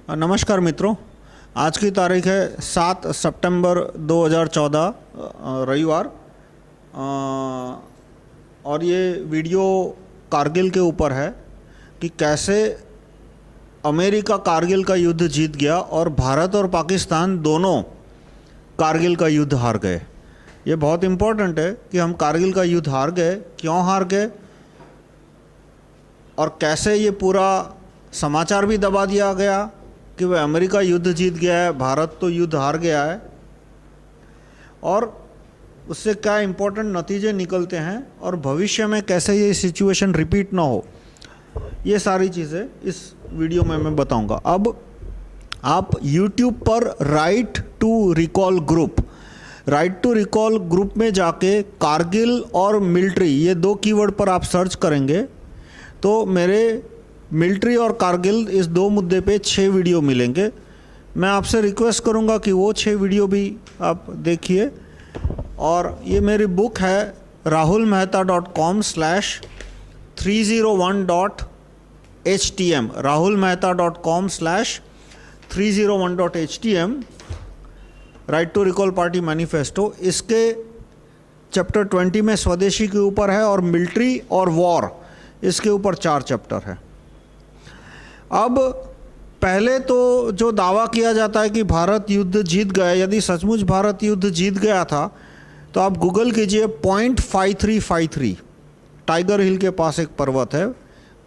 नमस्कार मित्रों, आज की तारीख है 7 सितंबर 2014 रविवार। और ये वीडियो कारगिल के ऊपर है कि कैसे अमेरिका कारगिल का युद्ध जीत गया और भारत और पाकिस्तान दोनों कारगिल का युद्ध हार गए। ये बहुत इम्पोर्टेंट है कि हम कारगिल का युद्ध हार गए, क्यों हार गए और कैसे ये पूरा समाचार भी दबा दिया गया कि वह अमेरिका युद्ध जीत गया है, भारत तो युद्ध हार गया है, और उससे क्या इम्पोर्टेंट नतीजे निकलते हैं और भविष्य में कैसे ये सिचुएशन रिपीट ना हो, ये सारी चीज़ें इस वीडियो में मैं बताऊंगा। अब आप YouTube पर राइट टू रिकॉल ग्रुप में जाके कारगिल और मिलिट्री, ये दो कीवर्ड पर आप सर्च करेंगे तो मेरे मिलिट्री और कारगिल इस दो मुद्दे पे 6 वीडियो मिलेंगे। मैं आपसे रिक्वेस्ट करूंगा कि वो 6 वीडियो भी आप देखिए। और ये मेरी बुक है rahulmehta.com/301.htm rahulmehta.com/301.htm right to recall party manifesto. इसके चैप्टर 20 में स्वदेशी के ऊपर है और मिलिट्री और वॉर, इसके ऊपर 4 चैप्टर है। अब पहले तो जो दावा किया जाता है कि भारत युद्ध जीत गया, यदि सचमुच भारत युद्ध जीत गया था तो आप गूगल कीजिए .5353, टाइगर हिल के पास एक पर्वत है,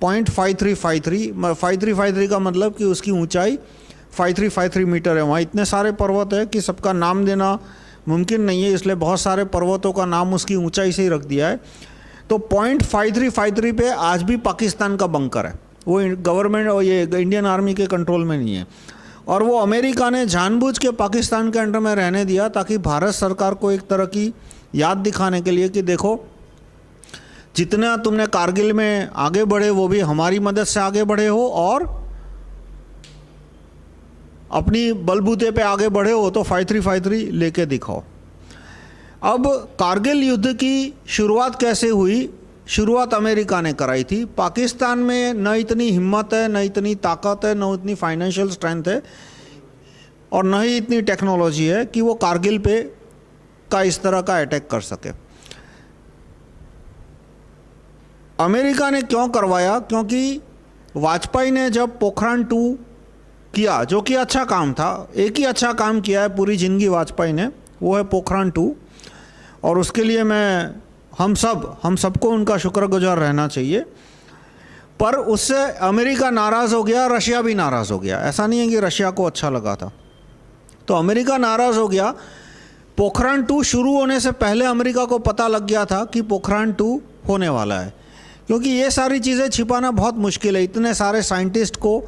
.5353 का मतलब कि उसकी ऊंचाई 5353 मीटर है। वहाँ इतने सारे पर्वत है कि सबका नाम देना मुमकिन नहीं है, इसलिए बहुत सारे पर्वतों का नाम उसकी ऊंचाई से ही रख दिया है। तो .5353 पे आज भी पाकिस्तान का बंकर है, वो गवर्नमेंट और ये इंडियन आर्मी के कंट्रोल में नहीं है, और वो अमेरिका ने जानबूझ के पाकिस्तान के अंडर में रहने दिया ताकि भारत सरकार को एक तरह की याद दिखाने के लिए कि देखो जितना तुमने कारगिल में आगे बढ़े वो भी हमारी मदद से आगे बढ़े हो, और अपनी बलबूते पे आगे बढ़े हो तो 5353 लेके दिखाओ। अब कारगिल युद्ध की शुरुआत कैसे हुई? शुरुआत अमेरिका ने कराई थी। पाकिस्तान में न इतनी हिम्मत है, न इतनी ताकत है, न इतनी फाइनेंशियल स्ट्रेंथ है, और न ही इतनी टेक्नोलॉजी है कि वो कारगिल पे का इस तरह का अटैक कर सके। अमेरिका ने क्यों करवाया? क्योंकि वाजपेयी ने जब पोखरण 2 किया, जो कि अच्छा काम था, एक ही अच्छा काम किया है पूरी जिंदगी वाजपेयी ने, वो है पोखरण 2, और उसके लिए हम सबको उनका शुक्रगुजार रहना चाहिए। पर उससे अमेरिका नाराज़ हो गया, रशिया भी नाराज़ हो गया। ऐसा नहीं है कि रशिया को अच्छा लगा था, तो अमेरिका नाराज़ हो गया। पोखरण 2 शुरू होने से पहले अमेरिका को पता लग गया था कि पोखरण 2 होने वाला है, क्योंकि ये सारी चीज़ें छिपाना बहुत मुश्किल है। इतने सारे साइंटिस्ट को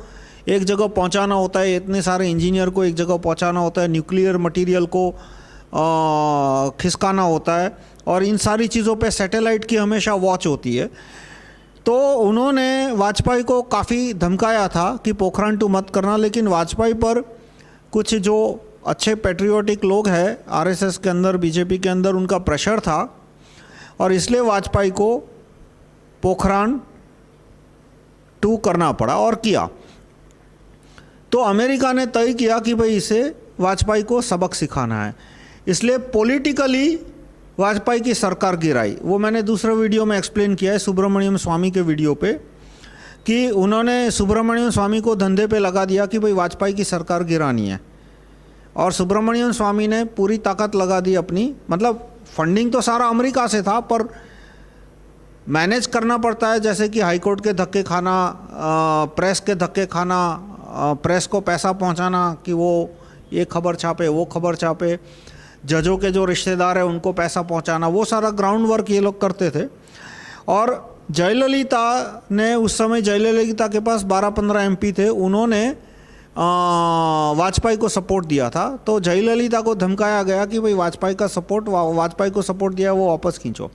एक जगह पहुंचाना होता है, इतने सारे इंजीनियर को एक जगह पहुंचाना होता है, न्यूक्लियर मटेरियल को खिसकाना होता है, और इन सारी चीज़ों पे सैटेलाइट की हमेशा वॉच होती है। तो उन्होंने वाजपेयी को काफ़ी धमकाया था कि पोखरण 2 मत करना, लेकिन वाजपेयी पर कुछ जो अच्छे पैट्रियोटिक लोग हैं आरएसएस के अंदर, बीजेपी के अंदर, उनका प्रेशर था, और इसलिए वाजपेयी को पोखरण 2 करना पड़ा और किया। तो अमेरिका ने तय किया कि भाई इसे वाजपेयी को सबक सिखाना है, इसलिए पॉलिटिकली वाजपेयी की सरकार गिराई। वो मैंने दूसरे वीडियो में एक्सप्लेन किया है, सुब्रमण्यम स्वामी के वीडियो पे, कि उन्होंने सुब्रमण्यम स्वामी को धंधे पे लगा दिया कि भाई वाजपेयी की सरकार गिरानी है, और सुब्रमण्यम स्वामी ने पूरी ताकत लगा दी अपनी, मतलब फंडिंग तो सारा अमेरिका से था पर मैनेज करना पड़ता है, जैसे कि हाईकोर्ट के धक्के खाना, प्रेस के धक्के खाना, प्रेस को पैसा पहुंचाना कि वो ये खबर छापे, वो खबर छापे, जजों के जो रिश्तेदार हैं उनको पैसा पहुंचाना, वो सारा ग्राउंड वर्क ये लोग करते थे। और जयललिता ने, उस समय जयललिता के पास 12-15 MP थे, उन्होंने वाजपेयी को सपोर्ट दिया था। तो जयललिता को धमकाया गया कि भाई वाजपेयी को सपोर्ट दिया वो वापस खींचो।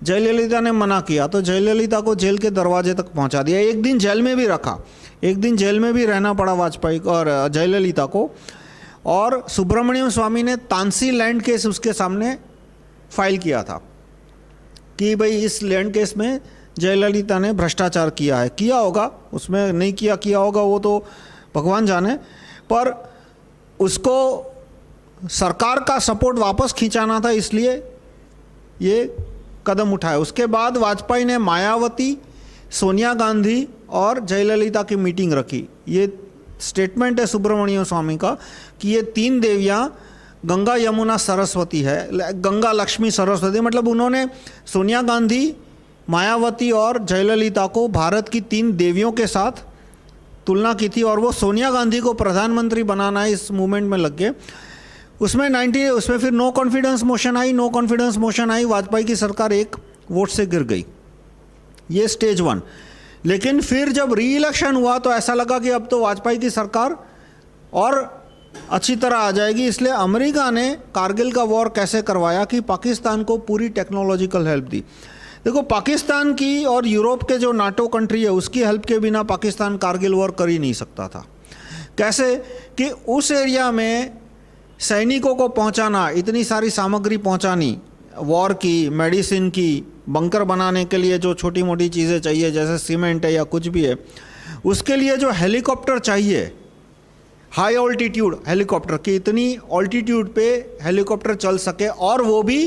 जयललिता ने मना किया तो जयललिता को जेल के दरवाजे तक पहुंचा दिया, एक दिन जेल में भी रखा, एक दिन जेल में भी रहना पड़ा वाजपेयी को और जयललिता को। और सुब्रमण्यम स्वामी ने तानसी लैंड केस उसके सामने फाइल किया था कि भाई इस लैंड केस में जयललिता ने भ्रष्टाचार किया है, किया होगा, उसमें नहीं किया होगा वो तो भगवान जाने, पर उसको सरकार का सपोर्ट वापस खींचाना था, इसलिए ये कदम उठाया। उसके बाद वाजपेयी ने मायावती, सोनिया गांधी और जयललिता की मीटिंग रखी। ये स्टेटमेंट है सुब्रमण्यम स्वामी का कि ये 3 देवियाँ गंगा यमुना सरस्वती है, गंगा लक्ष्मी सरस्वती, मतलब उन्होंने सोनिया गांधी, मायावती और जयललिता को भारत की 3 देवियों के साथ तुलना की थी, और वो सोनिया गांधी को प्रधानमंत्री बनाना है इस मूवमेंट में लग गए। उसमें फिर नो कॉन्फिडेंस मोशन आई, वाजपेयी की सरकार 1 वोट से गिर गई। ये स्टेज 1। लेकिन फिर जब री इलेक्शन हुआ तो ऐसा लगा कि अब तो वाजपेयी की सरकार और अच्छी तरह आ जाएगी, इसलिए अमेरिका ने कारगिल का वॉर कैसे करवाया कि पाकिस्तान को पूरी टेक्नोलॉजिकल हेल्प दी। देखो, पाकिस्तान की और यूरोप के जो नाटो कंट्री है उसकी हेल्प के बिना पाकिस्तान कारगिल वॉर कर ही नहीं सकता था। कैसे कि उस एरिया में सैनिकों को पहुंचाना, इतनी सारी सामग्री पहुंचानी, वॉर की, मेडिसिन की, बंकर बनाने के लिए जो छोटी मोटी चीज़ें चाहिए जैसे सीमेंट है या कुछ भी है, उसके लिए जो हेलीकॉप्टर चाहिए, हाई ऑल्टीट्यूड हेलीकॉप्टर की, इतनी ऑल्टीट्यूड पे हेलीकॉप्टर चल सके, और वो भी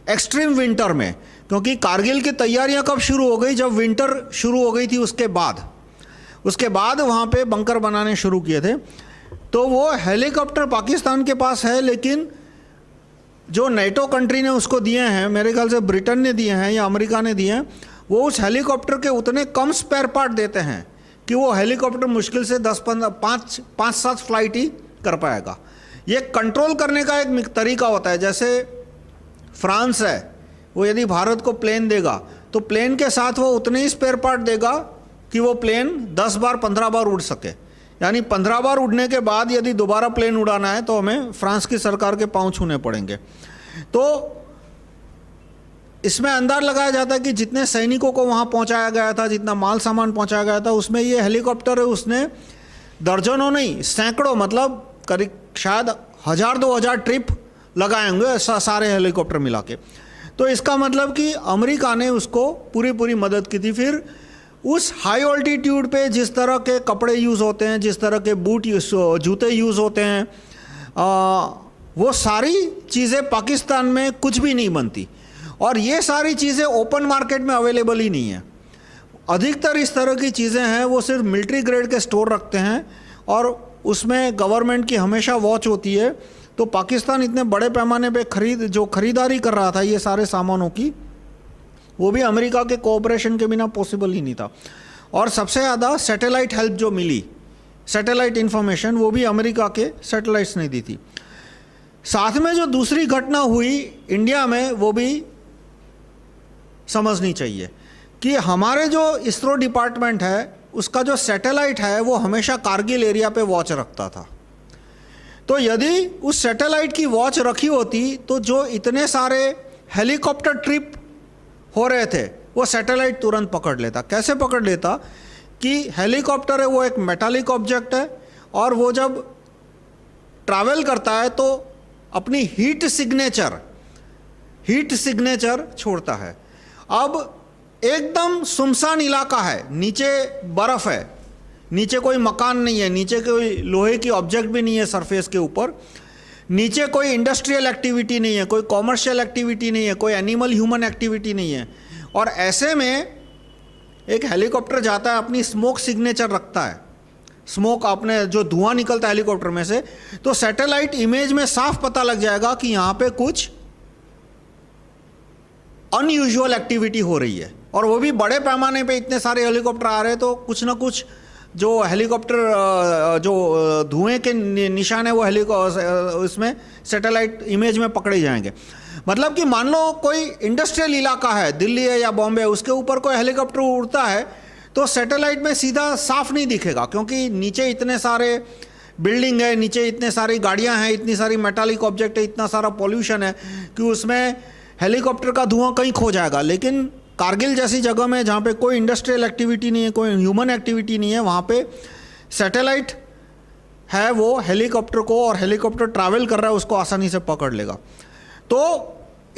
एक्सट्रीम विंटर में, क्योंकि कारगिल की तैयारियां कब शुरू हो गई? जब विंटर शुरू हो गई थी, उसके बाद वहाँ पे बंकर बनाने शुरू किए थे। तो वो हेलीकॉप्टर पाकिस्तान के पास है, लेकिन जो नेटो कंट्री ने उसको दिए हैं, मेरे ख्याल से ब्रिटेन ने दिए हैं या अमेरिका ने दिए हैं, वो उस हेलीकॉप्टर के उतने कम स्पेयर पार्ट देते हैं कि वो हेलीकॉप्टर मुश्किल से 5-7 फ्लाइट ही कर पाएगा। ये कंट्रोल करने का एक तरीका होता है। जैसे फ्रांस है, वो यदि भारत को प्लेन देगा तो प्लेन के साथ वो उतने ही स्पेयर पार्ट देगा कि वो प्लेन 10 बार 15 बार उड़ सके, यानी 15 बार उड़ने के बाद यदि दोबारा प्लेन उड़ाना है तो हमें फ्रांस की सरकार के पांव छूने पड़ेंगे। तो इसमें अंदाज लगाया जाता है कि जितने सैनिकों को वहाँ पहुँचाया गया था, जितना माल सामान पहुँचाया गया था, उसमें ये हेलीकॉप्टर है उसने दर्जनों नहीं, सैकड़ों, मतलब करीब शायद 1000-2000 ट्रिप लगाए होंगे सारे हेलीकॉप्टर मिला के। तो इसका मतलब कि अमेरिका ने उसको पूरी मदद की थी। फिर उस हाई ऑल्टीट्यूड पे जिस तरह के कपड़े यूज़ होते हैं, जिस तरह के जूते यूज़ होते हैं, वो सारी चीज़ें पाकिस्तान में कुछ भी नहीं बनती, और ये सारी चीज़ें ओपन मार्केट में अवेलेबल ही नहीं है। अधिकतर इस तरह की चीज़ें हैं वो सिर्फ मिलिट्री ग्रेड के स्टोर रखते हैं, और उसमें गवर्नमेंट की हमेशा वॉच होती है। तो पाकिस्तान इतने बड़े पैमाने पे खरीदारी कर रहा था ये सारे सामानों की, वो भी अमेरिका के कोऑपरेशन के बिना पॉसिबल ही नहीं था। और सबसे ज़्यादा सैटेलाइट हेल्प जो मिली, सैटेलाइट इंफॉर्मेशन, वो भी अमेरिका के सैटेलाइट्स ने दी थी। साथ में जो दूसरी घटना हुई इंडिया में, वो भी समझनी चाहिए कि हमारे जो इसरो डिपार्टमेंट है उसका जो सैटेलाइट है वो हमेशा कारगिल एरिया पे वॉच रखता था। तो यदि उस सैटेलाइट की वॉच रखी होती तो जो इतने सारे हेलीकॉप्टर ट्रिप हो रहे थे वो सैटेलाइट तुरंत पकड़ लेता। कैसे पकड़ लेता कि हेलीकॉप्टर है वो एक मेटालिक ऑब्जेक्ट है, और वो जब ट्रैवल करता है तो अपनी हीट सिग्नेचर छोड़ता है। अब एकदम सुनसान इलाका है, नीचे बर्फ है, नीचे कोई मकान नहीं है, नीचे कोई लोहे की ऑब्जेक्ट भी नहीं है सरफेस के ऊपर, नीचे कोई इंडस्ट्रियल एक्टिविटी नहीं है, कोई कॉमर्शियल एक्टिविटी नहीं है, कोई एनिमल ह्यूमन एक्टिविटी नहीं है, और ऐसे में एक हेलीकॉप्टर जाता है, अपनी स्मोक सिग्नेचर रखता है, स्मोक अपने जो धुआं निकलता है हेलीकॉप्टर में से, तो सैटेलाइट इमेज में साफ पता लग जाएगा कि यहाँ पे कुछ अनयूजुअल एक्टिविटी हो रही है। और वो भी बड़े पैमाने पे इतने सारे हेलीकॉप्टर आ रहे हैं, तो कुछ ना कुछ जो हेलीकॉप्टर जो धुएं के निशान है वो इसमें सैटेलाइट इमेज में पकड़े जाएंगे। मतलब कि मान लो कोई इंडस्ट्रियल इलाका है, दिल्ली है या बॉम्बे, उसके ऊपर कोई हेलीकॉप्टर उड़ता है तो सैटेलाइट में सीधा साफ नहीं दिखेगा, क्योंकि नीचे इतने सारे बिल्डिंग है, नीचे इतने सारी गाड़ियां हैं, इतनी सारी मेटालिक ऑब्जेक्ट है, इतना सारा पॉल्यूशन है कि उसमें हेलीकॉप्टर का धुआं कहीं खो जाएगा। लेकिन कारगिल जैसी जगह में जहाँ पे कोई इंडस्ट्रियल एक्टिविटी नहीं है, कोई ह्यूमन एक्टिविटी नहीं है, वहाँ पे सैटेलाइट है वो हेलीकॉप्टर को, और हेलीकॉप्टर ट्रैवल कर रहा है उसको आसानी से पकड़ लेगा। तो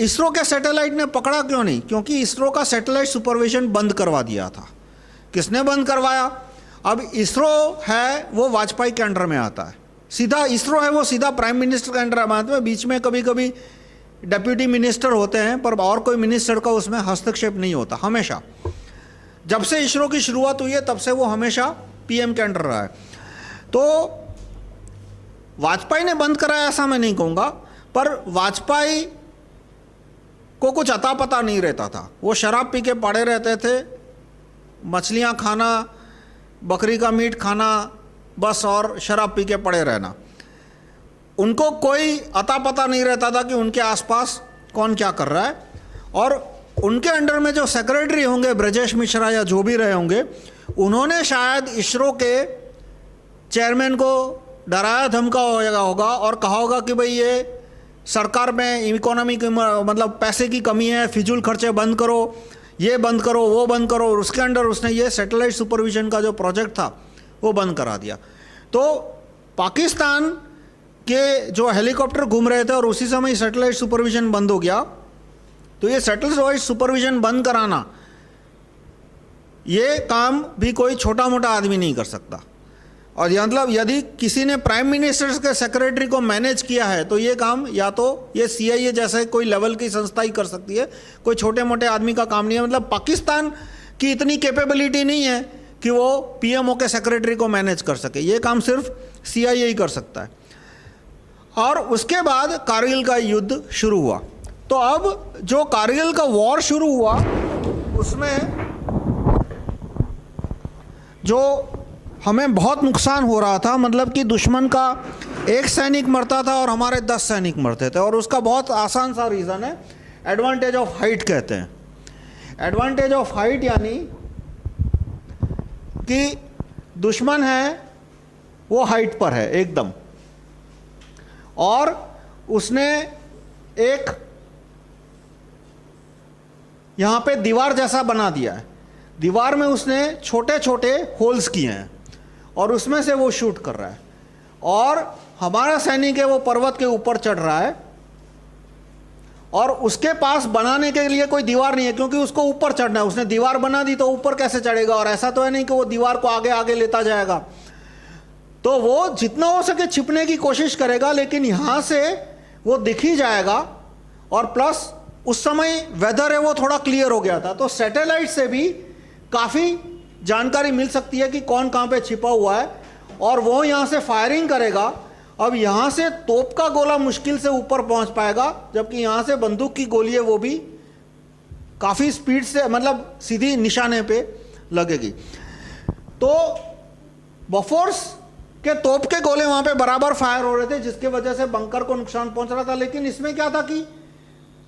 इसरो के सैटेलाइट ने पकड़ा क्यों नहीं? क्योंकि इसरो का सैटेलाइट सुपरविजन बंद करवा दिया था। किसने बंद करवाया? अब इसरो है वो वाजपेयी के अंडर में आता है, सीधा इसरो है वो सीधा प्राइम मिनिस्टर के अंडर में आता है। बीच में कभी कभी डेप्यूटी मिनिस्टर होते हैं पर और कोई मिनिस्टर का उसमें हस्तक्षेप नहीं होता। हमेशा जब से इसरो की शुरुआत हुई है तब से वो हमेशा पीएम के अंडर रहा है। तो वाजपेयी ने बंद कराया ऐसा मैं नहीं कहूँगा, पर वाजपेयी को कुछ अता पता नहीं रहता था। वो शराब पी के पड़े रहते थे, मछलियाँ खाना, बकरी का मीट खाना, बस, और शराब पी के पड़े रहना। उनको कोई अता पता नहीं रहता था कि उनके आसपास कौन क्या कर रहा है। और उनके अंडर में जो सेक्रेटरी होंगे ब्रजेश मिश्रा या जो भी रहे होंगे, उन्होंने शायद इसरो के चेयरमैन को डराया धमकाया होगा और कहा होगा कि भाई ये सरकार में इकोनॉमी की मतलब पैसे की कमी है, फिजूल खर्चे बंद करो, ये बंद करो, वो बंद करो। और उसके अंडर उसने ये सैटेलाइट सुपरविजन का जो प्रोजेक्ट था वो बंद करा दिया। तो पाकिस्तान के जो हेलीकॉप्टर घूम रहे थे और उसी समय सैटेलाइट सुपरविजन बंद हो गया। तो ये सैटेलाइट सुपरविजन बंद कराना, ये काम भी कोई छोटा मोटा आदमी नहीं कर सकता। और मतलब यदि किसी ने प्राइम मिनिस्टर के सेक्रेटरी को मैनेज किया है तो ये काम या तो ये CIA जैसे कोई लेवल की संस्था ही कर सकती है, कोई छोटे मोटे आदमी का काम नहीं है। मतलब पाकिस्तान की इतनी कैपेबिलिटी नहीं है कि वो PMO के सेक्रेटरी को मैनेज कर सके, ये काम सिर्फ CIA ही कर सकता है। और उसके बाद कारगिल का युद्ध शुरू हुआ। तो अब जो कारगिल का वॉर शुरू हुआ उसमें जो हमें बहुत नुकसान हो रहा था, मतलब कि दुश्मन का 1 सैनिक मरता था और हमारे 10 सैनिक मरते थे। और उसका बहुत आसान सा रीज़न है, एडवांटेज ऑफ हाइट कहते हैं। एडवांटेज ऑफ हाइट यानी कि दुश्मन है वो हाइट पर है एकदम, और उसने एक यहाँ पे दीवार जैसा बना दिया है। दीवार में उसने छोटे छोटे होल्स किए हैं और उसमें से वो शूट कर रहा है। और हमारा सैनिक है वो पर्वत के ऊपर चढ़ रहा है और उसके पास बनाने के लिए कोई दीवार नहीं है, क्योंकि उसको ऊपर चढ़ना है। उसने दीवार बना दी तो ऊपर कैसे चढ़ेगा? और ऐसा तो है नहीं कि वो दीवार को आगे आगे लेता जाएगा। तो वो जितना हो सके छिपने की कोशिश करेगा, लेकिन यहाँ से वो दिख ही जाएगा। और प्लस उस समय वेदर है वो थोड़ा क्लियर हो गया था, तो सैटेलाइट से भी काफ़ी जानकारी मिल सकती है कि कौन कहाँ पे छिपा हुआ है, और वो यहाँ से फायरिंग करेगा। अब यहाँ से तोप का गोला मुश्किल से ऊपर पहुँच पाएगा, जबकि यहाँ से बंदूक की गोली है वो भी काफ़ी स्पीड से, मतलब सीधी निशाने पे लगेगी। तो बोफोर्स के तोप के गोले वहाँ पे बराबर फायर हो रहे थे, जिसके वजह से बंकर को नुकसान पहुँच रहा था। लेकिन इसमें क्या था कि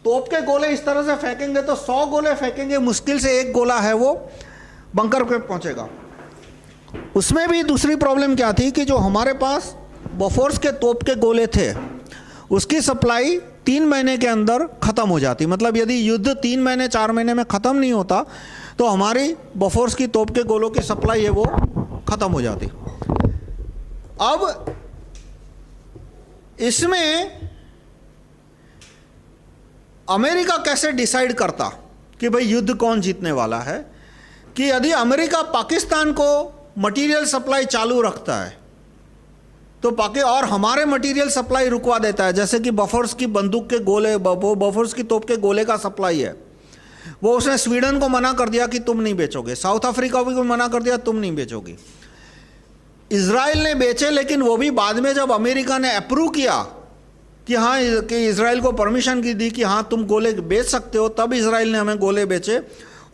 तोप के गोले इस तरह से फेंकेंगे तो 100 गोले फेंकेंगे, मुश्किल से 1 गोला है वो बंकर पे पहुंचेगा। उसमें भी दूसरी प्रॉब्लम क्या थी कि जो हमारे पास बोफोर्स के तोप के गोले थे उसकी सप्लाई 3 महीने के अंदर ख़त्म हो जाती। मतलब यदि युद्ध 3 महीने 4 महीने में ख़त्म नहीं होता तो हमारी बोफोर्स की तोप के गोलों की सप्लाई है वो ख़त्म हो जाती। अब इसमें अमेरिका कैसे डिसाइड करता कि भाई युद्ध कौन जीतने वाला है, कि यदि अमेरिका पाकिस्तान को मटेरियल सप्लाई चालू रखता है तो और हमारे मटेरियल सप्लाई रुकवा देता है, जैसे कि बोफोर्स की बंदूक के गोले, बोफोर्स की तोप के गोले का सप्लाई है, वो उसने स्वीडन को मना कर दिया कि तुम नहीं बेचोगे, साउथ अफ्रीका को भी मना कर दिया तुम नहीं बेचोगे, इजराइल ने बेचे, लेकिन वो भी बाद में जब अमेरिका ने अप्रूव किया कि हाँ, कि इजराइल को परमिशन की दी कि हाँ तुम गोले बेच सकते हो, तब इजराइल ने हमें गोले बेचे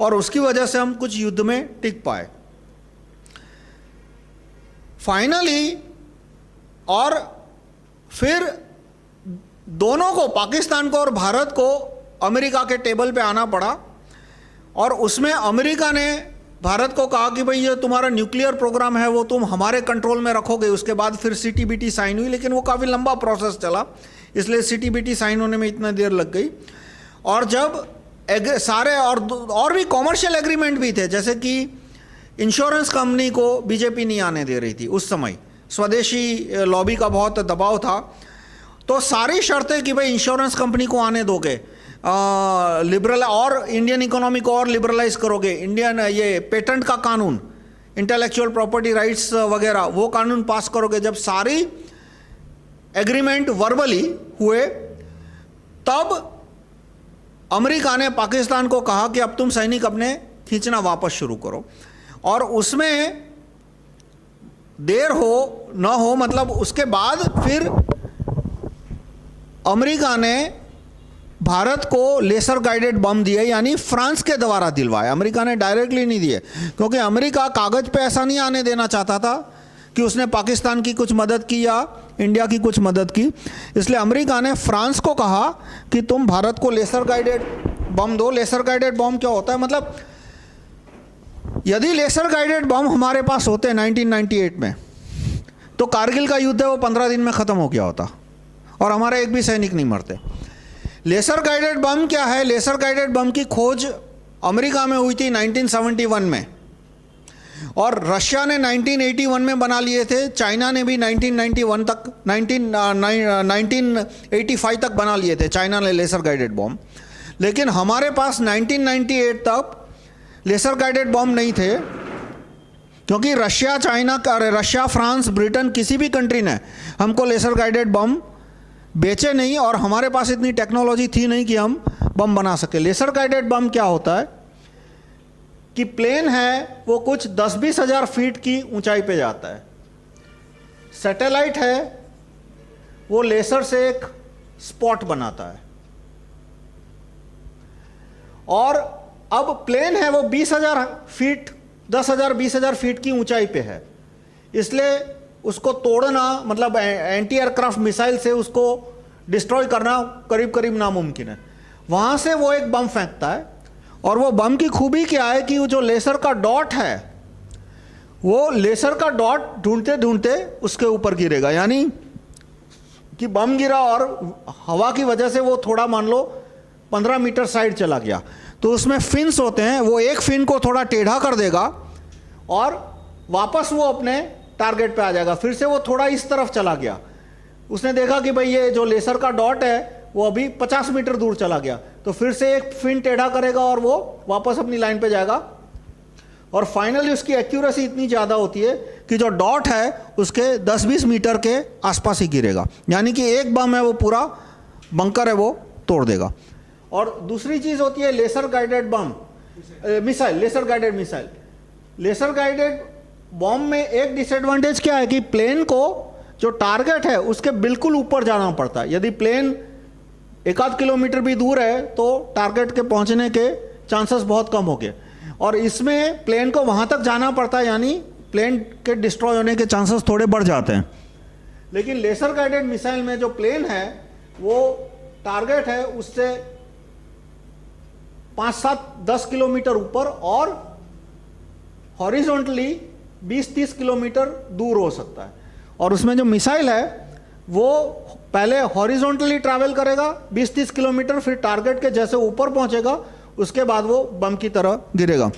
और उसकी वजह से हम कुछ युद्ध में टिक पाए फाइनली। और फिर दोनों को, पाकिस्तान को और भारत को, अमेरिका के टेबल पे आना पड़ा। और उसमें अमेरिका ने भारत को कहा कि भाई ये तुम्हारा न्यूक्लियर प्रोग्राम है वो तुम हमारे कंट्रोल में रखोगे। उसके बाद फिर CTBT साइन हुई, लेकिन वो काफ़ी लंबा प्रोसेस चला, इसलिए CTBT साइन होने में इतना देर लग गई। और जब सारे और भी कॉमर्शियल एग्रीमेंट भी थे, जैसे कि इंश्योरेंस कंपनी को बीजेपी नहीं आने दे रही थी उस समय, स्वदेशी लॉबी का बहुत दबाव था, तो सारी शर्तें कि भाई इंश्योरेंस कंपनी को आने दोगे, लिबरल और इंडियन इकोनॉमी को और लिबरलाइज करोगे, इंडियन ये पेटेंट का कानून, इंटेलेक्चुअल प्रॉपर्टी राइट्स वगैरह, वो कानून पास करोगे, जब सारी एग्रीमेंट वर्बली हुए, तब अमेरिका ने पाकिस्तान को कहा कि अब तुम सैनिक अपने खींचना वापस शुरू करो। और उसमें देर हो न हो, मतलब उसके बाद फिर अमेरिका ने भारत को लेसर गाइडेड बम दिए, यानी फ्रांस के द्वारा दिलवाए। अमेरिका ने डायरेक्टली नहीं दिए, क्योंकि अमेरिका कागज पे ऐसा नहीं आने देना चाहता था कि उसने पाकिस्तान की कुछ मदद की या इंडिया की कुछ मदद की। इसलिए अमेरिका ने फ्रांस को कहा कि तुम भारत को लेसर गाइडेड बम दो। लेसर गाइडेड बम क्या होता है, मतलब यदि लेसर गाइडेड बम हमारे पास होते 1998 में, तो कारगिल का युद्ध है वो 15 दिन में ख़त्म हो गया होता और हमारा एक भी सैनिक नहीं मरते। लेसर गाइडेड बम क्या है? लेसर गाइडेड बम की खोज अमेरिका में हुई थी 1971 में, और रशिया ने 1981 में बना लिए थे। चाइना ने भी 1991 तक 1985 तक बना लिए थे चाइना ने लेसर गाइडेड बम। लेकिन हमारे पास 1998 तक लेसर गाइडेड बम नहीं थे, क्योंकि Russia, China, Russia, France, Britain, किसी भी कंट्री ने हमको लेसर गाइडेड बम बेचे नहीं, और हमारे पास इतनी टेक्नोलॉजी थी नहीं कि हम बम बना सके। लेसर गाइडेड बम क्या होता है कि प्लेन है वो कुछ 10-20 हज़ार फीट की ऊंचाई पे जाता है, सैटेलाइट है वो लेसर से एक स्पॉट बनाता है, और अब प्लेन है वो 20,000 फीट, 10,000, 20,000 फीट की ऊंचाई पे है, इसलिए उसको तोड़ना, मतलब एंटी एयरक्राफ्ट मिसाइल से उसको डिस्ट्रॉय करना करीब करीब नामुमकिन है। वहाँ से वो एक बम फेंकता है, और वो बम की खूबी क्या है कि वो जो लेसर का डॉट है, वो लेसर का डॉट ढूंढते ढूंढते उसके ऊपर गिरेगा, यानी कि बम गिरा और हवा की वजह से वो थोड़ा, मान लो 15 मीटर साइड चला गया, तो उसमें फिन्स होते हैं, वो एक फिन को थोड़ा टेढ़ा कर देगा और वापस वो अपने टारगेट पे आ जाएगा। फिर से वो थोड़ा इस तरफ चला गया, उसने देखा कि भाई ये जो लेसर का डॉट है वो अभी 50 मीटर दूर चला गया, तो फिर से एक फिन टेढ़ा करेगा और वो वापस अपनी लाइन पे जाएगा, और फाइनली उसकी एक्यूरेसी इतनी ज़्यादा होती है कि जो डॉट है उसके 10-20 मीटर के आसपास ही गिरेगा, यानी कि एक बम है वो पूरा बंकर है वो तोड़ देगा। और दूसरी चीज़ होती है laser guided bomb, missile, laser guided missile. Laser guided bomb में एक डिसएडवांटेज क्या है कि प्लेन को जो टारगेट है उसके बिल्कुल ऊपर जाना पड़ता है। यदि प्लेन 1-8 किलोमीटर भी दूर है तो टारगेट के पहुंचने के चांसेस बहुत कम हो गए, और इसमें प्लेन को वहां तक जाना पड़ता है, यानी प्लेन के डिस्ट्रॉय होने के चांसेस थोड़े बढ़ जाते हैं। लेकिन लेसर गाइडेड मिसाइल में जो प्लेन है वो टारगेट है उससे 5-7-10 किलोमीटर ऊपर और हॉरिजॉन्टली 20-30 किलोमीटर दूर हो सकता है, और उसमें जो मिसाइल है वो पहले हॉरिजॉन्टली ट्रैवल करेगा 20-30 किलोमीटर, फिर टारगेट के जैसे ऊपर पहुंचेगा उसके बाद वो बम की तरह गिरेगा।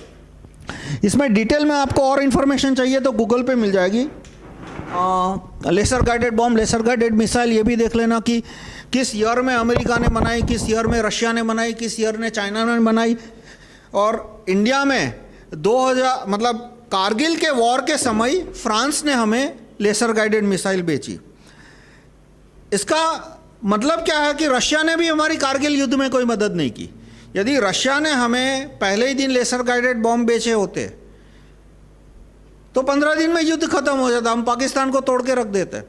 इसमें डिटेल में आपको और इन्फॉर्मेशन चाहिए तो गूगल पे मिल जाएगी। Laser guided bomb, laser guided missile, ये भी देख लेना कि किस ईयर में अमेरिका ने बनाई, किस ईयर में रशिया ने बनाई, किस ईयर ने चाइना ने बनाई। और इंडिया में 2000 मतलब कारगिल के वॉर के समय फ्रांस ने हमें लेसर गाइडेड मिसाइल बेची। इसका मतलब क्या है कि रशिया ने भी हमारी कारगिल युद्ध में कोई मदद नहीं की। यदि रशिया ने हमें पहले ही दिन लेसर गाइडेड बॉम्ब बेचे होते तो 15 दिन में युद्ध खत्म हो जाता, हम पाकिस्तान को तोड़ के रख देते।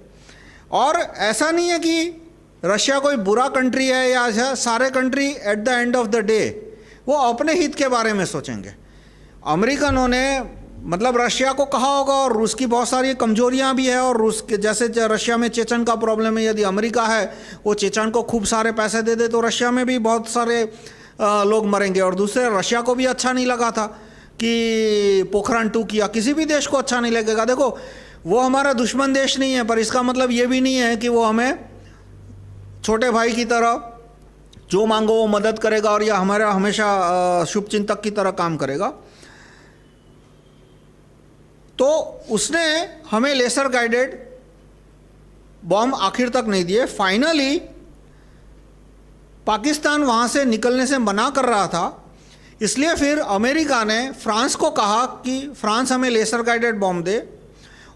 और ऐसा नहीं है कि रशिया कोई बुरा कंट्री है या सारे country at the end of the day वो अपने हित के बारे में सोचेंगे। अमेरिकनों ने मतलब रशिया को कहा होगा, और रूस की बहुत सारी कमजोरियां भी है, और रूस के जैसे रशिया में चेचन का प्रॉब्लम है, यदि अमेरिका है वो चेचन को खूब सारे पैसे दे दे तो रशिया में भी बहुत सारे लोग मरेंगे। और दूसरे रशिया को भी अच्छा नहीं लगा था कि पोखरण 2 किया, किसी भी देश को अच्छा नहीं लगेगा। देखो वो हमारा दुश्मन देश नहीं है, पर इसका मतलब ये भी नहीं है कि वो हमें छोटे भाई की तरह जो मांगो वो मदद करेगा और यह हमारा हमेशा शुभचिंतक की तरह काम करेगा। तो उसने हमें लेसर गाइडेड बॉम्ब आखिर तक नहीं दिए। फाइनली पाकिस्तान वहाँ से निकलने से मना कर रहा था, इसलिए फिर अमेरिका ने फ्रांस को कहा कि फ्रांस हमें लेसर गाइडेड बॉम्ब दे,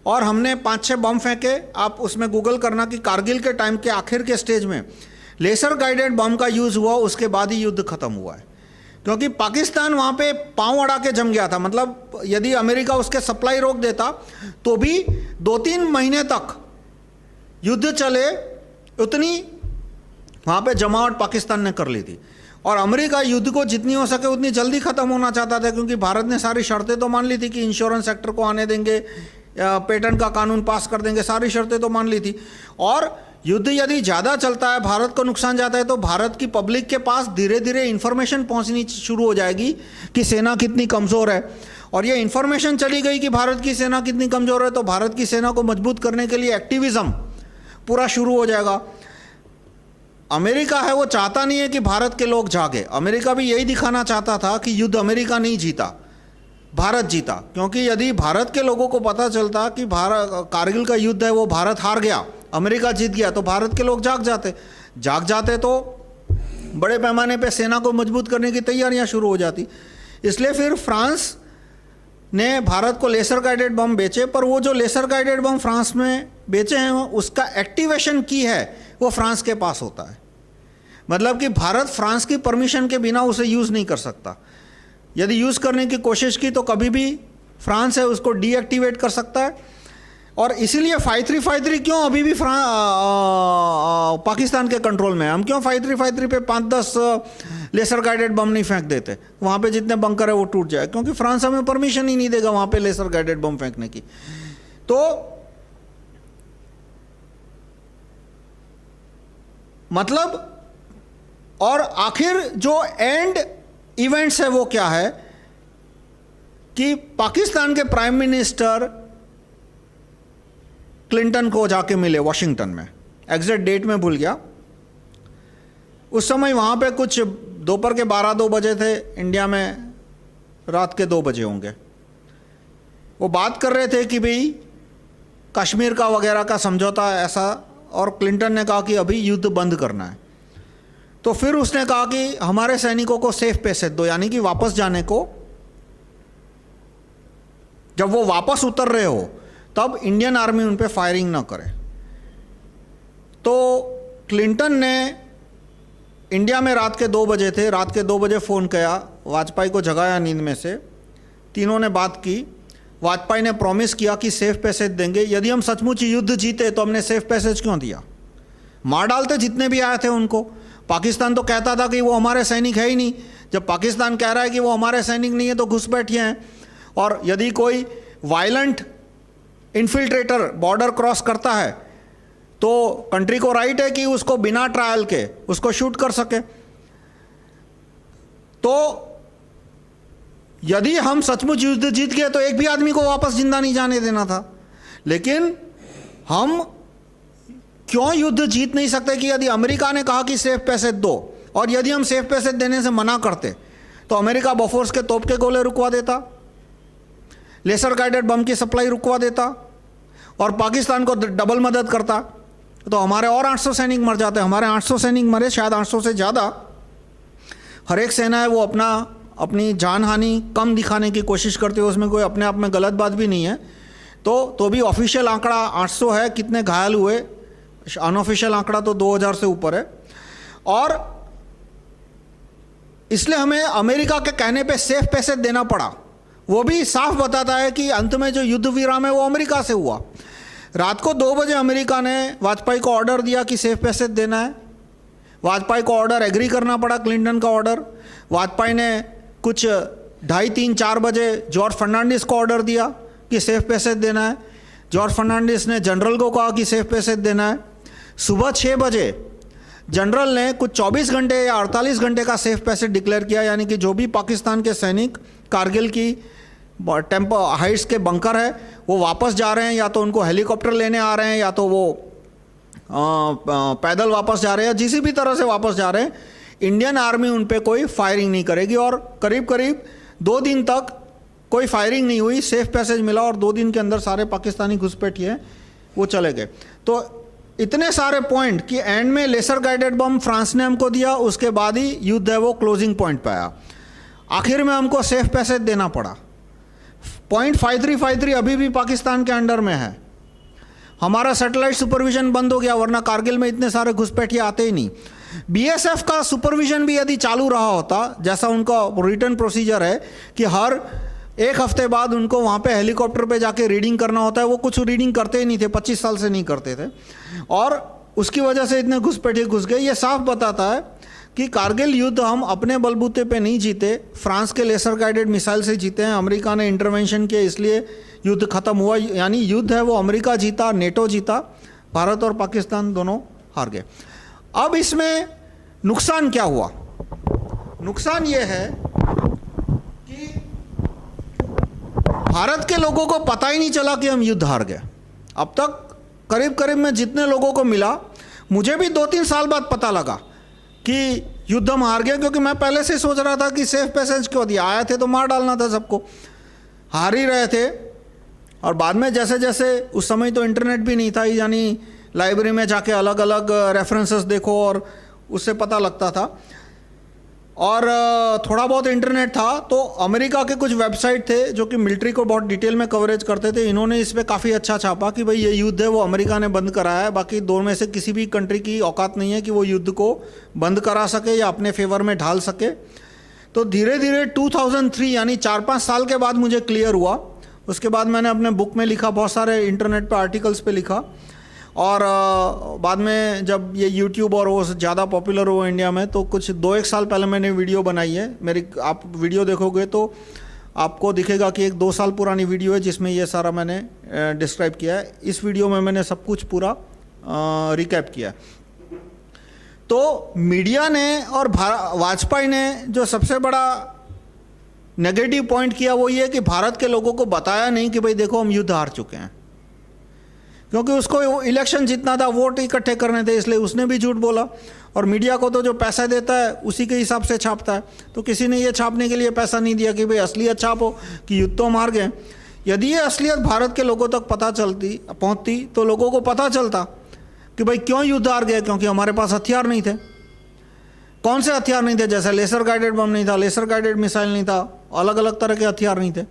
और हमने 5-6 बम फेंके। आप उसमें गूगल करना कि कारगिल के टाइम के आखिर के स्टेज में लेसर गाइडेड बम का यूज़ हुआ, उसके बाद ही युद्ध खत्म हुआ है। क्योंकि पाकिस्तान वहाँ पे पांव अड़ा के जम गया था। मतलब यदि अमेरिका उसके सप्लाई रोक देता तो भी 2-3 महीने तक युद्ध चले, उतनी वहाँ पे जमावट पाकिस्तान ने कर ली थी। और अमेरिका युद्ध को जितनी हो सके उतनी जल्दी ख़त्म होना चाहता था, क्योंकि भारत ने सारी शर्तें तो मान ली थी कि इंश्योरेंस सेक्टर को आने देंगे, पेटेंट का कानून पास कर देंगे, सारी शर्तें तो मान ली थी। और युद्ध यदि ज़्यादा चलता है, भारत को नुकसान जाता है, तो भारत की पब्लिक के पास धीरे धीरे इन्फॉर्मेशन पहुंचनी शुरू हो जाएगी कि सेना कितनी कमज़ोर है। और ये इन्फॉर्मेशन चली गई कि भारत की सेना कितनी कमज़ोर है, तो भारत की सेना को मजबूत करने के लिए एक्टिविज़म पूरा शुरू हो जाएगा। अमेरिका है वो चाहता नहीं है कि भारत के लोग जागे। अमेरिका भी यही दिखाना चाहता था कि युद्ध अमेरिका नहीं जीता, भारत जीता। क्योंकि यदि भारत के लोगों को पता चलता कि कारगिल का युद्ध है वो भारत हार गया, अमेरिका जीत गया, तो भारत के लोग जाग जाते तो बड़े पैमाने पे सेना को मजबूत करने की तैयारियां शुरू हो जाती। इसलिए फिर फ्रांस ने भारत को लेसर गाइडेड बम बेचे, पर वो जो लेसर गाइडेड बम फ्रांस में बेचे हैं उसका एक्टिवेशन की है वो फ्रांस के पास होता है। मतलब कि भारत फ्रांस की परमिशन के बिना उसे यूज़ नहीं कर सकता। यदि यूज़ करने की कोशिश की तो कभी भी फ्रांस है उसको डीएक्टिवेट कर सकता है। और इसीलिए 5353 क्यों अभी भी पाकिस्तान के कंट्रोल में है। हम क्यों 5353 पे 5-10 लेसर गाइडेड बम नहीं फेंक देते, वहाँ पे जितने बंकर है वो टूट जाए, क्योंकि फ्रांस हमें परमिशन ही नहीं देगा वहाँ पे लेसर गाइडेड बम फेंकने की। तो मतलब, और आखिर जो एंड इवेंट्स है वो क्या है कि पाकिस्तान के प्राइम मिनिस्टर क्लिंटन को जाके मिले वॉशिंगटन में, एग्जैक्ट डेट में भूल गया। उस समय वहाँ पे कुछ दोपहर के 12-2 बजे थे, इंडिया में रात के 2 बजे होंगे। वो बात कर रहे थे कि भाई कश्मीर का वगैरह का समझौता ऐसा, और क्लिंटन ने कहा कि अभी युद्ध बंद करना है। तो फिर उसने कहा कि हमारे सैनिकों को सेफ पैसेज दो, यानी कि वापस जाने को। जब वो वापस उतर रहे हो तब इंडियन आर्मी उन पे फायरिंग ना करे। तो क्लिंटन ने इंडिया में रात के 2 बजे थे, रात के 2 बजे फ़ोन किया, वाजपेयी को जगाया नींद में से। तीनों ने बात की। वाजपेयी ने प्रॉमिस किया कि सेफ पैसेज देंगे। यदि हम सचमुच युद्ध जीते तो हमने सेफ पैसेज क्यों दिया? मार डालते जितने भी आए थे उनको। पाकिस्तान तो कहता था कि वो हमारे सैनिक है ही नहीं। जब पाकिस्तान कह रहा है कि वो हमारे सैनिक नहीं है तो घुसपैठिए हैं। और यदि कोई वायलेंट इन्फिल्ट्रेटर बॉर्डर क्रॉस करता है तो कंट्री को राइट है कि उसको बिना ट्रायल के उसको शूट कर सके। तो यदि हम सचमुच युद्ध जीत गए तो एक भी आदमी को वापस जिंदा नहीं जाने देना था। लेकिन हम क्यों युद्ध जीत नहीं सकते कि यदि अमेरिका ने कहा कि सेफ पैसेज दो, और यदि हम सेफ पैसेज देने से मना करते तो अमेरिका बोफोर्स के तोप के गोले रुकवा देता, लेसर गाइडेड बम की सप्लाई रुकवा देता और पाकिस्तान को डबल मदद करता, तो हमारे और 800 सैनिक मर जाते। हमारे 800 सैनिक मरे, शायद 800 से ज़्यादा। हर एक सेना है वो अपनी जान हानि कम दिखाने की कोशिश करती है, उसमें कोई अपने आप में गलत बात भी नहीं है। तो भी ऑफिशियल आंकड़ा 800 है। कितने घायल हुए, अनऑफिशियल आंकड़ा तो 2000 से ऊपर है। और इसलिए हमें अमेरिका के कहने पे सेफ पैसेज देना पड़ा। वो भी साफ बताता है कि अंत में जो युद्ध विराम है वो अमेरिका से हुआ। रात को 2 बजे अमेरिका ने वाजपेयी को ऑर्डर दिया कि सेफ पैसेज देना है। वाजपेयी को ऑर्डर एग्री करना पड़ा, क्लिंटन का ऑर्डर। वाजपेयी ने कुछ 2:30, 3, 4 बजे जॉर्ज फर्नांडिस को ऑर्डर दिया कि सेफ पैसेज देना है। जॉर्ज फर्नांडिस ने जनरल को कहा कि सेफ पैसेज देना है। सुबह 6 बजे जनरल ने कुछ 24 घंटे या 48 घंटे का सेफ पैसेज डिक्लेयर किया, यानी कि जो भी पाकिस्तान के सैनिक कारगिल की टेम्पो हाइट्स के बंकर है वो वापस जा रहे हैं, या तो उनको हेलीकॉप्टर लेने आ रहे हैं या तो वो पैदल वापस जा रहे हैं, जिसी भी तरह से वापस जा रहे हैं, इंडियन आर्मी उन पे कोई फायरिंग नहीं करेगी। और करीब करीब 2 दिन तक कोई फायरिंग नहीं हुई, सेफ पैसेज मिला और 2 दिन के अंदर सारे पाकिस्तानी घुसपैठिए वो चले गए। तो इतने सारे पॉइंट कि एंड में लेसर गाइडेड बम फ्रांस ने हमको दिया, उसके बाद ही युद्ध है वो क्लोजिंग पॉइंट पे आया। आखिर में हमको सेफ पैसेज देना पड़ा। .5353 अभी भी पाकिस्तान के अंडर में है। हमारा सैटेलाइट सुपरविजन बंद हो गया, वरना कारगिल में इतने सारे घुसपैठिए आते ही नहीं। बीएसएफ का सुपरविजन भी यदि चालू रहा होता, जैसा उनका रिटर्न प्रोसीजर है कि हर एक हफ्ते बाद उनको वहाँ पे हेलीकॉप्टर पे जाके रीडिंग करना होता है, वो कुछ रीडिंग करते ही नहीं थे, 25 साल से नहीं करते थे, और उसकी वजह से इतने घुसपैठिए घुस गए। ये साफ बताता है कि कारगिल युद्ध हम अपने बलबूते पे नहीं जीते, फ्रांस के लेसर गाइडेड मिसाइल से जीते हैं। अमेरिका ने इंटरवेंशन किया, इसलिए युद्ध खत्म हुआ। यानी युद्ध है वो अमेरिका जीता, नेटो जीता, भारत और पाकिस्तान दोनों हार गए। अब इसमें नुकसान क्या हुआ? नुकसान ये है कि भारत के लोगों को पता ही नहीं चला कि हम युद्ध हार गए। अब तक करीब करीब में जितने लोगों को मिला, मुझे भी 2-3 साल बाद पता लगा कि युद्ध हम हार गए, क्योंकि मैं पहले से सोच रहा था कि सेफ पैसेज क्यों दिया, आए थे तो मार डालना था सबको, हार ही रहे थे। और बाद में जैसे जैसे उस समय तो इंटरनेट भी नहीं था, यानी लाइब्रेरी में जाके अलग अलग रेफरेंसेस देखो और उससे पता लगता था, और थोड़ा बहुत इंटरनेट था। तो अमेरिका के कुछ वेबसाइट थे जो कि मिलिट्री को बहुत डिटेल में कवरेज करते थे, इन्होंने इस पर काफ़ी अच्छा छापा कि भाई ये युद्ध है वो अमेरिका ने बंद कराया है, बाकी दो में से किसी भी कंट्री की औकात नहीं है कि वो युद्ध को बंद करा सके या अपने फेवर में ढाल सके। तो धीरे धीरे 2003 यानी 4-5 साल के बाद मुझे क्लियर हुआ। उसके बाद मैंने अपने बुक में लिखा, बहुत सारे इंटरनेट पर आर्टिकल्स पे लिखा, और बाद में जब ये YouTube और वो ज़्यादा पॉपुलर हुआ इंडिया में, तो कुछ 2-1 साल पहले मैंने वीडियो बनाई है मेरी। आप वीडियो देखोगे तो आपको दिखेगा कि एक 2 साल पुरानी वीडियो है जिसमें ये सारा मैंने डिस्क्राइब किया है। इस वीडियो में मैंने सब कुछ पूरा रिकैप किया। तो मीडिया ने और वाजपेयी ने जो सबसे बड़ा नेगेटिव पॉइंट किया वो ये कि भारत के लोगों को बताया नहीं कि भाई देखो हम युद्ध हार चुके हैं, क्योंकि उसको इलेक्शन जीतना था, वोट इकट्ठे करने थे, इसलिए उसने भी झूठ बोला। और मीडिया को तो जो पैसा देता है उसी के हिसाब से छापता है, तो किसी ने ये छापने के लिए पैसा नहीं दिया कि भाई असलियत छापो कि युद्ध तो हम हार गए। यदि ये असलियत भारत के लोगों तक पहुंचती तो लोगों को पता चलता कि भाई क्यों युद्ध हार गए, क्योंकि हमारे पास हथियार नहीं थे। कौन से हथियार नहीं थे? जैसे लेसर गाइडेड बम नहीं था, लेसर गाइडेड मिसाइल नहीं था, अलग अलग तरह के हथियार नहीं थे।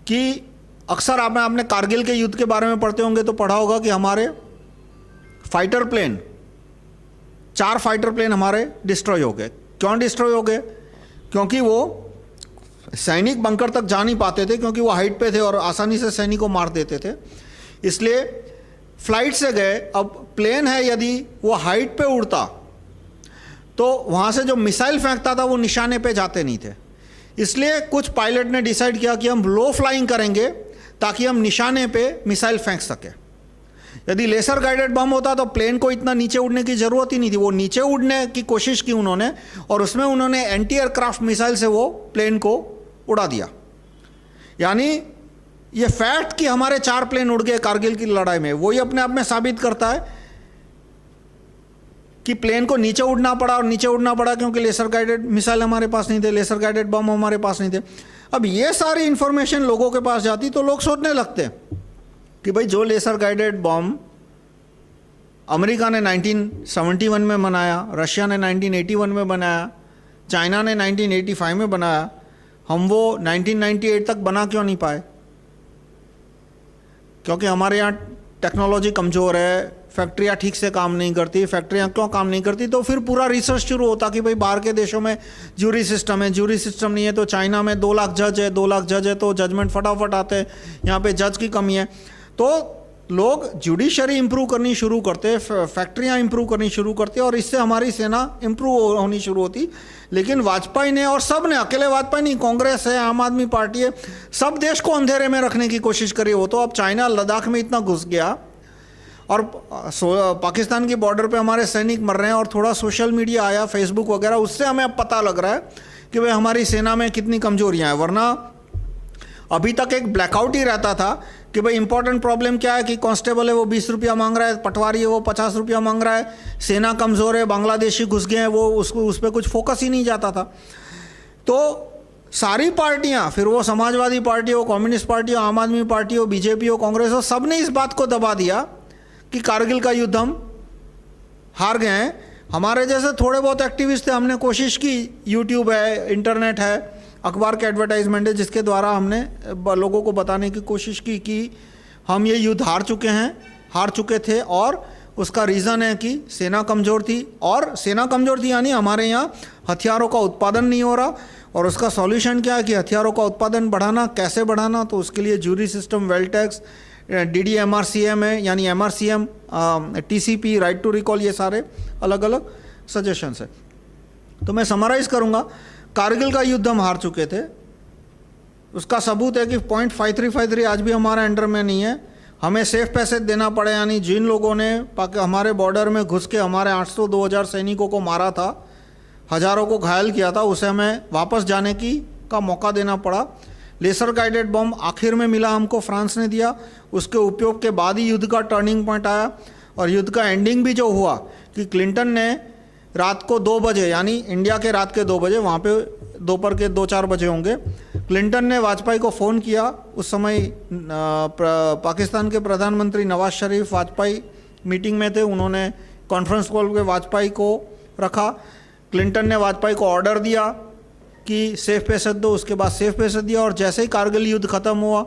कि अक्सर आपने कारगिल के युद्ध के बारे में पढ़ते होंगे तो पढ़ा होगा कि हमारे फाइटर प्लेन, 4 फाइटर प्लेन हमारे डिस्ट्रॉय हो गए। क्यों डिस्ट्रॉय हो गए? क्योंकि वो सैनिक बंकर तक जा नहीं पाते थे, क्योंकि वो हाइट पे थे और आसानी से सैनिक को मार देते थे, इसलिए फ्लाइट से गए। अब प्लेन है, यदि वो हाइट पे उड़ता तो वहाँ से जो मिसाइल फेंकता था वो निशाने पे जाते नहीं थे। इसलिए कुछ पायलट ने डिसाइड किया कि हम लो फ्लाइंग करेंगे ताकि हम निशाने पे मिसाइल फेंक सके। यदि लेसर गाइडेड बम होता तो प्लेन को इतना नीचे उड़ने की ज़रूरत ही नहीं थी। वो नीचे उड़ने की कोशिश की उन्होंने, और उसमें उन्होंने एंटी एयरक्राफ्ट मिसाइल से वो प्लेन को उड़ा दिया। यानी ये फैक्ट कि हमारे 4 प्लेन उड़ गए कारगिल की लड़ाई में, वही अपने आप में साबित करता है कि प्लेन को नीचे उड़ना पड़ा, और नीचे उड़ना पड़ा क्योंकि लेसर गाइडेड मिसाइल हमारे पास नहीं थे, लेसर गाइडेड बम हमारे पास नहीं थे। अब ये सारी इंफॉर्मेशन लोगों के पास जाती तो लोग सोचने लगते कि भाई जो लेसर गाइडेड बम अमेरिका ने 1971 में बनाया, रशिया ने 1981 में बनाया, चाइना ने 1985 में बनाया, हम वो 1998 तक बना क्यों नहीं पाए? क्योंकि हमारे यहाँ टेक्नोलॉजी कमज़ोर है, फैक्ट्रियाँ ठीक से काम नहीं करती। फैक्ट्रियाँ क्यों काम नहीं करती? तो फिर पूरा रिसर्च शुरू होता कि भाई बाहर के देशों में ज्यूरी सिस्टम है, ज्यूरी सिस्टम नहीं है। तो चाइना में 2 लाख जज है, 2 लाख जज है तो जजमेंट फटाफट आते हैं, यहाँ पे जज की कमी है। तो लोग जुडिशरी इंप्रूव करनी शुरू करते, फैक्ट्रियाँ इंप्रूव करनी शुरू करते, और इससे हमारी सेना इंप्रूव होनी शुरू होती। लेकिन वाजपेयी ने, और सब ने, अकेले वाजपेयी नहीं, कांग्रेस है, आम आदमी पार्टी है, सब देश को अंधेरे में रखने की कोशिश करी। वो तो अब चाइना लद्दाख में इतना घुस गया, और पाकिस्तान की बॉर्डर पे हमारे सैनिक मर रहे हैं, और थोड़ा सोशल मीडिया आया, फेसबुक वगैरह, उससे हमें अब पता लग रहा है कि भाई हमारी सेना में कितनी कमजोरियां हैं। वरना अभी तक एक ब्लैकआउट ही रहता था कि भाई इंपॉर्टेंट प्रॉब्लम क्या है कि कांस्टेबल है वो 20 रुपया मांग रहा है, पटवारी है वो 50 रुपया मांग रहा है, सेना कमज़ोर है, बांग्लादेशी घुस गए हैं, वो उसको उस पर कुछ फोकस ही नहीं जाता था। तो सारी पार्टियां, फिर वो समाजवादी पार्टी हो, कम्युनिस्ट पार्टी हो, आम आदमी पार्टी हो, बीजेपी हो, कांग्रेस हो, सब ने इस बात को दबा दिया कि कारगिल का युद्ध हम हार गए हैं। हमारे जैसे थोड़े बहुत एक्टिविस्ट थे, हमने कोशिश की, यूट्यूब है, इंटरनेट है, अखबार के एडवर्टाइजमेंट है, जिसके द्वारा हमने लोगों को बताने की कोशिश की कि हम ये युद्ध हार चुके थे और उसका रीज़न है कि सेना कमज़ोर थी, और सेना कमज़ोर थी यानी हमारे यहाँ हथियारों का उत्पादन नहीं हो रहा। और उसका सॉल्यूशन क्या है कि हथियारों का उत्पादन बढ़ाना, कैसे बढ़ाना, तो उसके लिए jury system, wealth tax, DDMRCM है यानी MRCM, TCP, right to recall, ये सारे अलग अलग सजेशंस है। तो मैं समराइज़ करूँगा, कारगिल का युद्ध हम हार चुके थे, उसका सबूत है कि .5353 आज भी हमारे अंडर में नहीं है। हमें सेफ पैसेज देना पड़े, यानी जिन लोगों ने हमारे बॉर्डर में घुस के हमारे 800-2000 सैनिकों को मारा था, हज़ारों को घायल किया था, उसे हमें वापस जाने का मौका देना पड़ा। लेसर गाइडेड बम आखिर में मिला हमको, फ्रांस ने दिया, उसके उपयोग के बाद ही युद्ध का टर्निंग पॉइंट आया। और युद्ध का एंडिंग भी जो हुआ कि क्लिंटन ने रात को 2 बजे, यानी इंडिया के रात के 2 बजे, वहाँ पे दोपहर के 2-4 बजे होंगे, क्लिंटन ने वाजपेयी को फ़ोन किया। उस समय पाकिस्तान के प्रधानमंत्री नवाज शरीफ वाजपेयी मीटिंग में थे, उन्होंने कॉन्फ्रेंस कॉल पे वाजपेयी को रखा। क्लिंटन ने वाजपेयी को ऑर्डर दिया कि सेफ पैसेज दो, उसके बाद सेफ पैसेज दिया। और जैसे ही कारगिल युद्ध ख़त्म हुआ,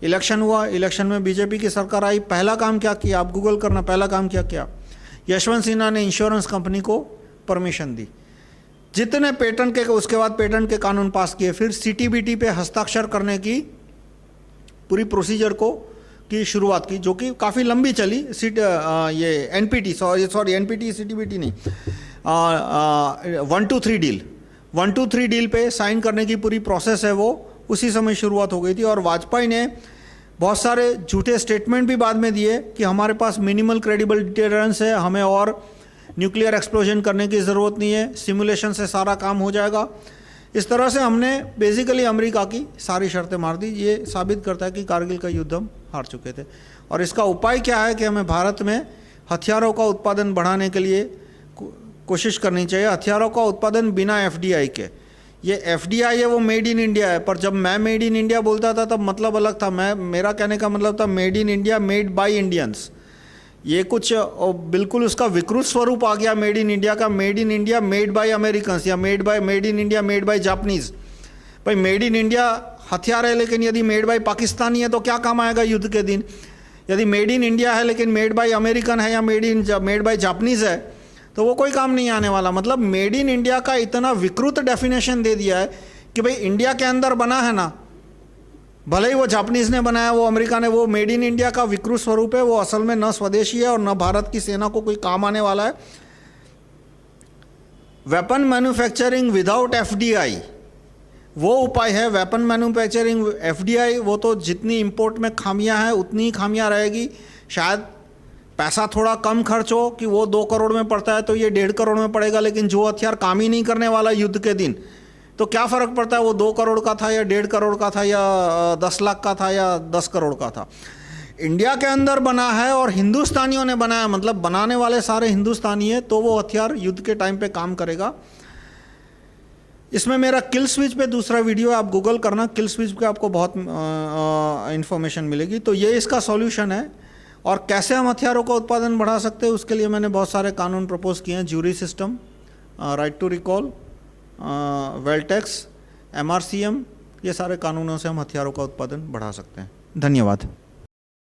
इलेक्शन हुआ, इलेक्शन में बीजेपी की सरकार आई, पहला काम क्या किया, आप गूगल करना, पहला काम क्या किया, यशवंत सिन्हा ने इंश्योरेंस कंपनी को परमिशन दी, जितने पेटेंट के, उसके बाद पेटेंट के कानून पास किए, फिर CTBT पे हस्ताक्षर करने की पूरी प्रोसीजर की शुरुआत की, जो कि काफ़ी लंबी चली। ये NPT, सॉरी NPT CTBT नहीं, 123 डील, 123 डील पे साइन करने की पूरी प्रोसेस है, वो उसी समय शुरुआत हो गई थी। और वाजपेयी ने बहुत सारे झूठे स्टेटमेंट भी बाद में दिए कि हमारे पास मिनिमल क्रेडिबल डिटरेंस है, हमें और न्यूक्लियर एक्सप्लोजन करने की ज़रूरत नहीं है, सिमुलेशन से सारा काम हो जाएगा। इस तरह से हमने बेसिकली अमेरिका की सारी शर्तें मार दी। ये साबित करता है कि कारगिल का युद्ध हम हार चुके थे। और इसका उपाय क्या है कि हमें भारत में हथियारों का उत्पादन बढ़ाने के लिए कोशिश करनी चाहिए। हथियारों का उत्पादन बिना FDI के, ये FDI है वो मेड इन इंडिया है, पर जब मैं मेड इन इंडिया बोलता था तब मतलब अलग था। मेरा कहने का मतलब था made in India, made by Indians. ये कुछ बिल्कुल उसका विकृत स्वरूप आ गया मेड इन इंडिया का, made in India made by Americans, या made in India made by Japanese. भाई मेड इन इंडिया हथियार है, लेकिन यदि मेड बाय पाकिस्तानी है तो क्या काम आएगा युद्ध के दिन। यदि मेड इन इंडिया है लेकिन मेड बाय अमेरिकन है या मेड बाय जापानीज़ है तो वो कोई काम नहीं आने वाला। मतलब मेड इन इंडिया का इतना विकृत डेफिनेशन दे दिया है कि भाई इंडिया के अंदर बना है ना, भले ही वो जापानीज़ ने बनाया, वो अमेरिका ने, वो मेड इन इंडिया का विकृत स्वरूप है, वो असल में न स्वदेशी है और न भारत की सेना को कोई काम आने वाला है। वेपन मैन्युफैक्चरिंग विदाउट FDI वो उपाय है। वेपन मैन्युफैक्चरिंग FDI, वो तो जितनी इंपोर्ट में खामियां हैं उतनी ही खामियां रहेगी। शायद पैसा थोड़ा कम खर्च हो कि वो 2 करोड़ में पड़ता है तो ये 1.5 करोड़ में पड़ेगा, लेकिन जो हथियार काम ही नहीं करने वाला युद्ध के दिन, तो क्या फ़र्क पड़ता है वो 2 करोड़ का था या 1.5 करोड़ का था या 10 लाख का था या 10 करोड़ का था। इंडिया के अंदर बना है और हिंदुस्तानियों ने बनाया, मतलब बनाने वाले सारे हिंदुस्तानी है, तो वो हथियार युद्ध के टाइम पे काम करेगा। इसमें मेरा किल स्विच पे दूसरा वीडियो है, आप गूगल करना, किल स्विच पे आपको बहुत इन्फॉर्मेशन मिलेगी। तो ये इसका सॉल्यूशन है। और कैसे हम हथियारों का उत्पादन बढ़ा सकते हैं उसके लिए मैंने बहुत सारे कानून प्रपोज किए हैं। Jury system, right to recall, wealth tax, MRCM, ये सारे कानूनों से हम हथियारों का उत्पादन बढ़ा सकते हैं। धन्यवाद।